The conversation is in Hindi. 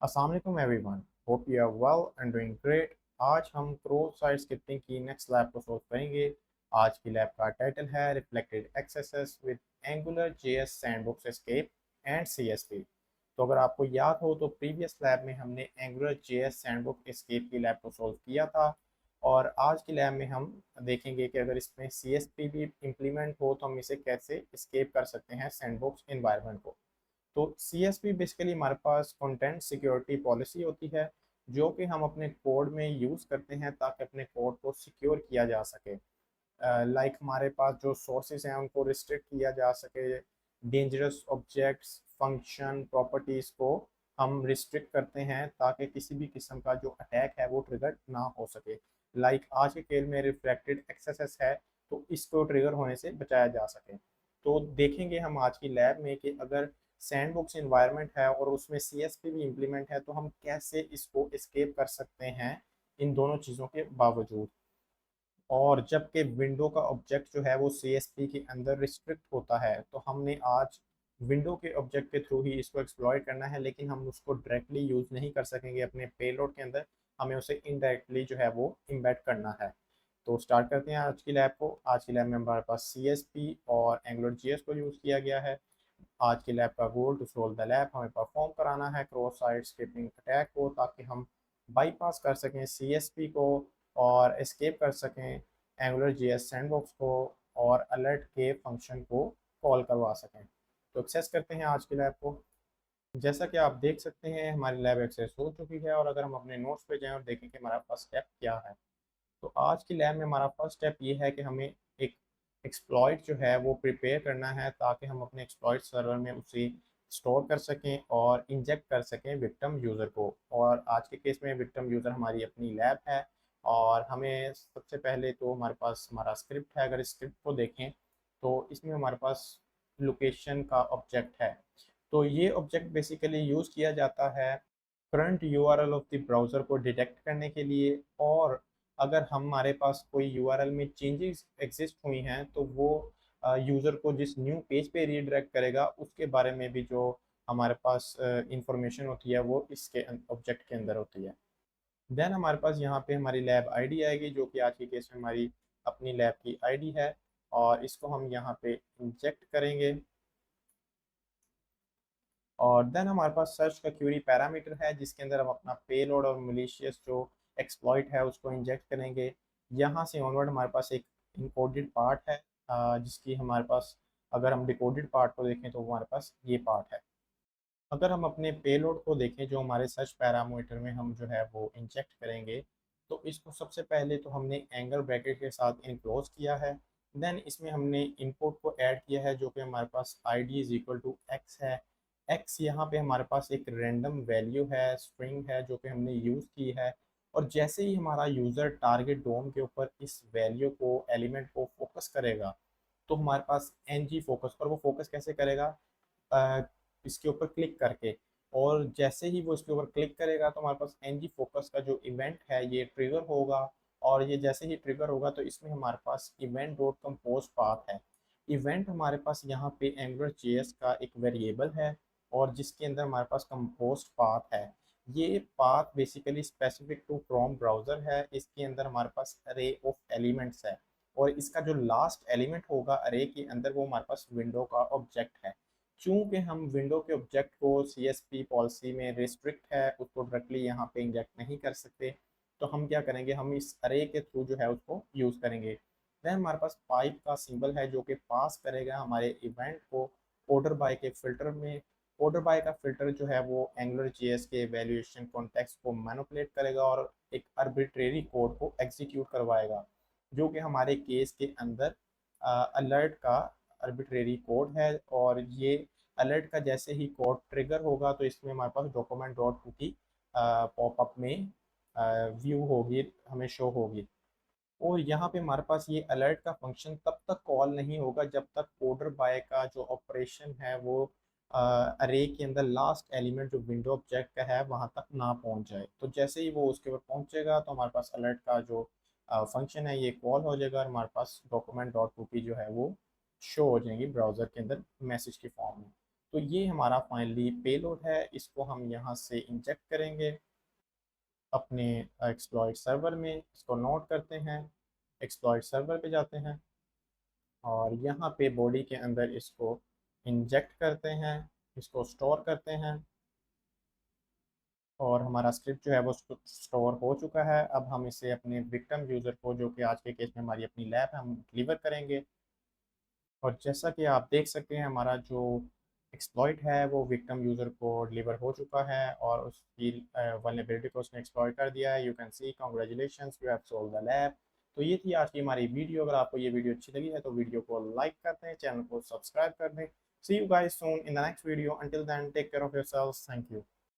अस्सलाम वालेकुम everyone, hope you are well and doing great. आज हम क्रॉस साइट स्क्रिप्टिंग की नेक्स्ट लैब को सॉल्व करेंगे। आज की लैब का टाइटल है reflected XSS with angular JS sandbox escape and CSP. तो अगर आपको याद हो तो प्रीवियस लैब में हमने एंगुलर जेएस सैंडबॉक्स एस्केप की लैब को सॉल्व किया था, और आज की लैब में हम देखेंगे कि अगर इसमें सीएसपी भी इम्प्लीमेंट हो तो हम इसे कैसे एस्केप कर सकते हैं सैंडबॉक्स एनवायरनमेंट को। तो CSP बेसिकली हमारे पास कंटेंट सिक्योरिटी पॉलिसी होती है, जो कि हम अपने कोड में यूज़ करते हैं ताकि अपने कोड को सिक्योर किया जा सके। लाइक हमारे पास जो सोर्सेज हैं उनको रिस्ट्रिक्ट किया जा सके, डेंजरस ऑब्जेक्ट्स, फंक्शन, प्रॉपर्टीज़ को हम रिस्ट्रिक्ट करते हैं ताकि किसी भी किस्म का जो अटैक है वो ट्रिगर ना हो सके। लाइक आज के केस में रिफ्लेक्टेड एक्सेस है, तो इसको ट्रिगर होने से बचाया जा सके। तो देखेंगे हम आज की लैब में कि अगर सैंडबॉक्स इन्वायरमेंट है और उसमें CSP भी इम्प्लीमेंट है तो हम कैसे इसको एस्केप कर सकते हैं इन दोनों चीज़ों के बावजूद। और जबकि विंडो का ऑब्जेक्ट जो है वो CSP के अंदर रिस्ट्रिक्ट होता है, तो हमने आज विंडो के ऑब्जेक्ट के थ्रू ही इसको एक्सप्लॉइट करना है, लेकिन हम उसको डायरेक्टली यूज़ नहीं कर सकेंगे अपने पेलोड के अंदर। हमें उसे इनडायरेक्टली जो है वो इम्बेड करना है। तो स्टार्ट करते हैं आज की लैब को। आज की लैब में हमारे पास CSP और एंगुलर जेएस को यूज़ किया गया है। आज की लैब का goal to solve the lab, हमें परफॉर्म कराना है क्रॉस साइट स्क्रिप्टिंग अटैक को, ताकि हम बाईपास कर सकें CSP को और एस्केप कर सकें एंगुलर जेएस सैंडबॉक्स को और अलर्ट के फंक्शन को कॉल करवा सकें। तो एक्सेस करते हैं आज की लैब को। जैसा कि आप देख सकते हैं हमारी लैब एक्सेस हो चुकी है, और अगर हम अपने नोट्स पे जाएं और देखें कि हमारा फर्स्ट स्टेप क्या है, तो आज की लैब में हमारा फर्स्ट स्टेप ये है कि हमें एक एक्सप्लॉइट जो है वो प्रिपेयर करना है, ताकि हम अपने एक्सप्लॉइट सर्वर में उसे स्टोर कर सकें और इंजेक्ट कर सकें विक्टिम यूज़र को। और आज के केस में विक्टिम यूज़र हमारी अपनी लैब है, और हमें सबसे पहले तो हमारे पास हमारा स्क्रिप्ट है। अगर स्क्रिप्ट को देखें तो इसमें हमारे पास लोकेशन का ऑब्जेक्ट है। तो ये ऑब्जेक्ट बेसिकली यूज़ किया जाता है current URL of the browser को डिटेक्ट करने के लिए, और अगर हमारे पास कोई यूआरएल में चेंजेस एग्जिस्ट हुई हैं तो वो यूज़र को जिस न्यू पेज पे रीडायरेक्ट करेगा उसके बारे में भी जो हमारे पास इंफॉर्मेशन होती है वो इसके ऑब्जेक्ट के अंदर होती है। देन हमारे पास यहाँ पे हमारी लैब आईडी आएगी, जो कि आज के केस में हमारी अपनी लैब की आईडी है, और इसको हम यहाँ पे इंजेक्ट करेंगे। और देन हमारे पास सर्च का क्यूरी पैरामीटर है, जिसके अंदर हम अपना पेलोड और मलिशियस जो एक्सप्लॉइट है उसको इंजेक्ट करेंगे। यहाँ से ऑनवर्ड हमारे पास एक इनकोडेड पार्ट है, जिसकी हमारे पास, अगर हम डिकोडेड पार्ट को देखें तो हमारे पास ये पार्ट है। अगर हम अपने पेलोड को देखें जो हमारे सर्च पैरामीटर में हम जो है वो इंजेक्ट करेंगे, तो इसको सबसे पहले तो हमने एंगल ब्रैकेट के साथ इनक्लोज किया है। देन इसमें हमने इनपुट को ऐड किया है, जो कि हमारे पास ID is equal to x है। एक्स यहाँ पे हमारे पास एक रैंडम वैल्यू है, स्ट्रिंग है, जो कि हमने यूज़ की है। और जैसे ही हमारा यूज़र टारगेट डोम के ऊपर इस वैल्यू को, एलिमेंट को फोकस करेगा, तो हमारे पास NG फोकस, और वो फोकस कैसे करेगा, अ, इसके ऊपर क्लिक करके। और जैसे ही वो इसके ऊपर क्लिक करेगा तो हमारे पास NG फोकस का जो इवेंट है ये ट्रिगर होगा। और ये जैसे ही ट्रिगर होगा तो इसमें हमारे पास इवेंट डॉट कंपोज पाथ है। इवेंट हमारे पास यहाँ पे एंगुलर जेएस का एक वेरिएबल है, और जिसके अंदर हमारे पास कंपोज पाथ है। ये path basically specific to Chrome browser है। इसके अंदर हमारे पास अरे ऑफ एलिमेंट्स है, और इसका जो लास्ट एलिमेंट होगा अरे के अंदर वो हमारे पास विंडो का ऑब्जेक्ट है। चूंकि हम विंडो के ऑब्जेक्ट को CSP पॉलिसी में रिस्ट्रिक्ट है, उसको डायरेक्टली यहाँ पे इंजेक्ट नहीं कर सकते, तो हम क्या करेंगे, हम इस अरे के थ्रू जो है उसको यूज़ करेंगे। देन हमारे पास पाइप का सिंबल है, जो कि पास करेगा हमारे इवेंट को ऑर्डर बाय के फिल्टर में। ऑर्डर बाय का फिल्टर जो है वो एंगुलर जेएस के वैल्यूएशन कॉन्टेक्स्ट को मैनिपुलेट करेगा और एक अर्बिट्रेरी कोड को एग्जीक्यूट करवाएगा, जो कि हमारे केस के अंदर अलर्ट का अर्बिट्रेरी कोड है। और ये अलर्ट का जैसे ही कोड ट्रिगर होगा तो इसमें हमारे पास डॉक्यूमेंट डॉट कुकी पॉपअप में व्यू होगी, हमें शो होगी। और यहाँ पे हमारे पास ये अलर्ट का फंक्शन तब तक कॉल नहीं होगा जब तक ऑर्डर बाय का जो ऑपरेशन है वो अरे के अंदर लास्ट एलिमेंट जो विंडो ऑब्जेक्ट का है वहाँ तक ना पहुँच जाए। तो जैसे ही वो उसके ऊपर पहुँचेगा तो हमारे पास अलर्ट का जो फंक्शन है ये कॉल हो जाएगा, और हमारे पास डॉक्यूमेंट डॉट कुकी जो है वो शो हो जाएंगी ब्राउज़र के अंदर मैसेज की फॉर्म में। तो ये हमारा फाइनली पेलोड है, इसको हम यहाँ से इंजेक्ट करेंगे अपने एक्सप्लॉइट सर्वर में। इसको नोट करते हैं, एक्सप्लॉइट सर्वर पे जाते हैं और यहाँ पे बॉडी के अंदर इसको इंजेक्ट करते हैं, इसको स्टोर करते हैं और हमारा स्क्रिप्ट जो है वो स्टोर हो चुका है। अब हम इसे अपने विक्टिम यूज़र को, जो कि आज के केस में हमारी अपनी लैब है, हम डिलीवर करेंगे। और जैसा कि आप देख सकते हैं हमारा जो एक्सप्लॉइट है वो विक्टिम यूज़र को डिलीवर हो चुका है और उसकी वल्नरेबिलिटी को उसने एक्सप्लॉइट कर दिया है। You can see congratulations, you have solve the lab. तो ये थी आज की हमारी वीडियो। अगर आपको ये वीडियो अच्छी लगी है तो वीडियो को लाइक कर दें, चैनल को सब्सक्राइब कर दें। See you guys soon in the next video. Until then take care of yourselves. Thank you.